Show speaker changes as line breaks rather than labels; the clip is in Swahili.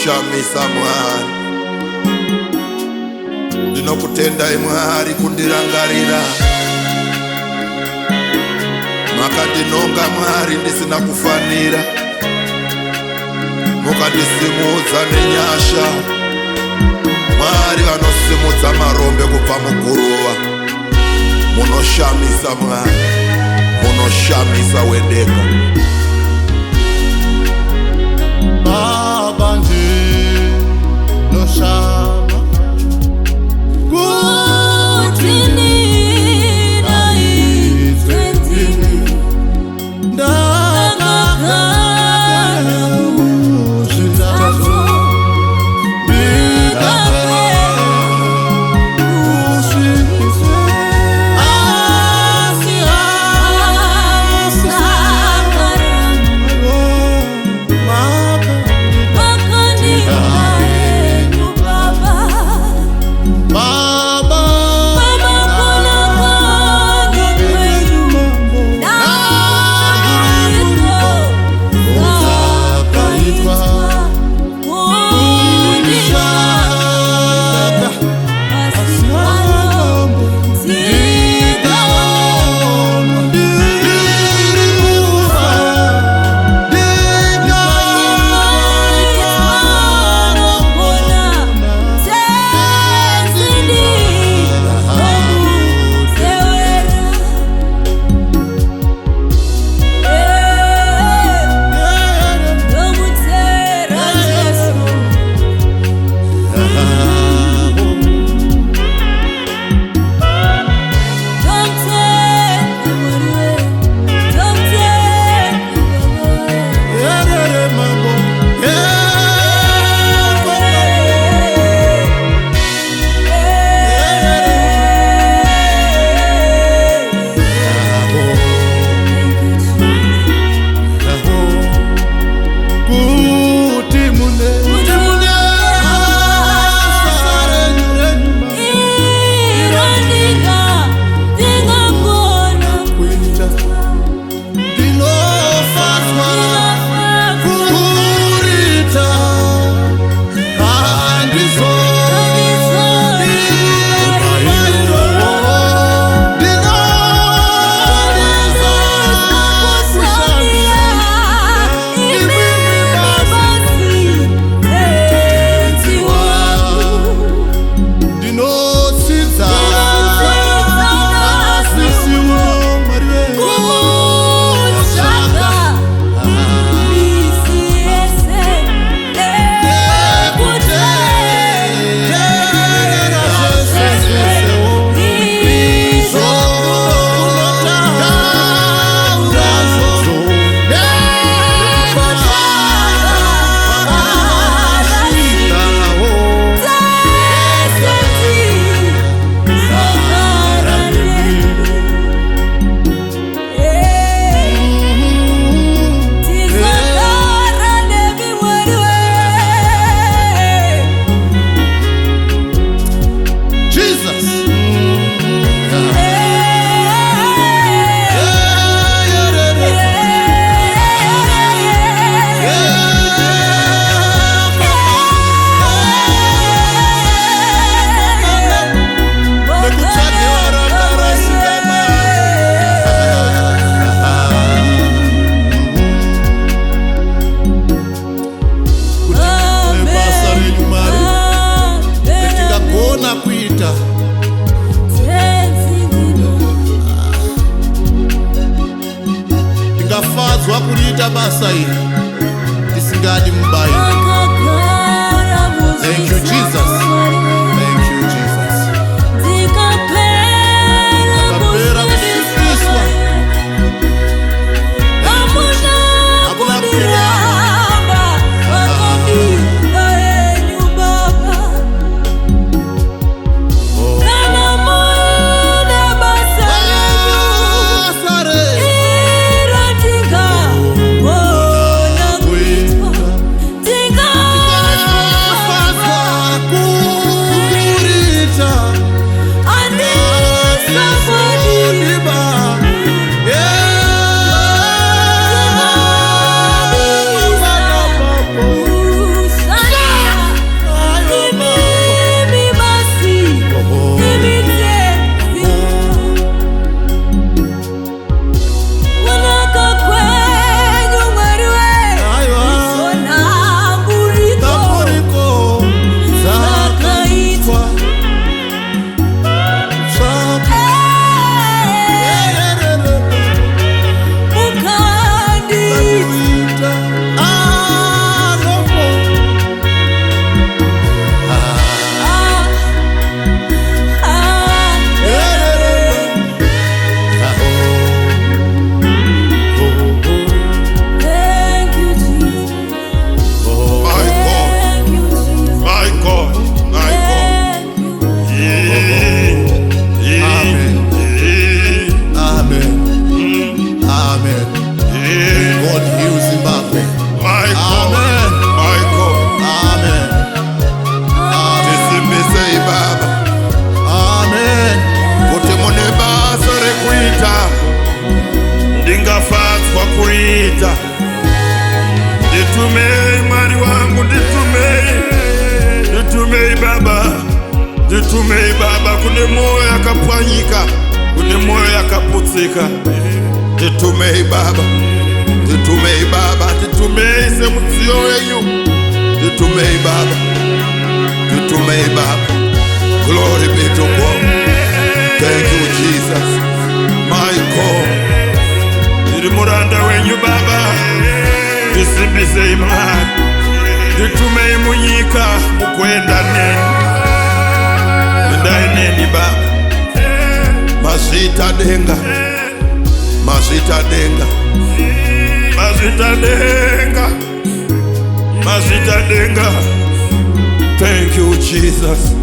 munoshamisa Mwari. Ndinokutendai Mwari kundirangarira. Makandinonga Mwari ndisina kufanira, mukandisimudza nenyasha. Mwari vanosimudza marombe kubva muguruva. Munoshamisa Mwari, munoshamisa wedeka.
Baba ndinoshama
ndingafadzwa kuliita basa iri ndisingadi mubayi. Thank you Jesus. Thank you Jesus. Akapera kusifiswa. Hakuna kulamba.
Think
God heal Zimbabwe.
My God.
Amen.
My God.
Amen.
Tisimbisei Baba.
Amen.
Kuti mune basa rekuita. Ndingafadzwa kuita. Nditumei Mwari wangu, nditumei. Nditumei Baba. Nditumei Baba, kune moyo yakapwanyika, kune moyo yakaputsika. Nditumei Baba. Nditumei Baba. Nditumei semudziyo wenyu. Nditumei Baba. Nditumei Baba. Glory be to God. Thank you Jesus. My God. Ndiri muranda wenyu Baba. Ndisimbisei Mwari. Nditumei munyika mukwenda neni. Endai neni Baba. Mazita denga. Mazita denga. Mazita denga. Mazita denga. Thank you Jesus.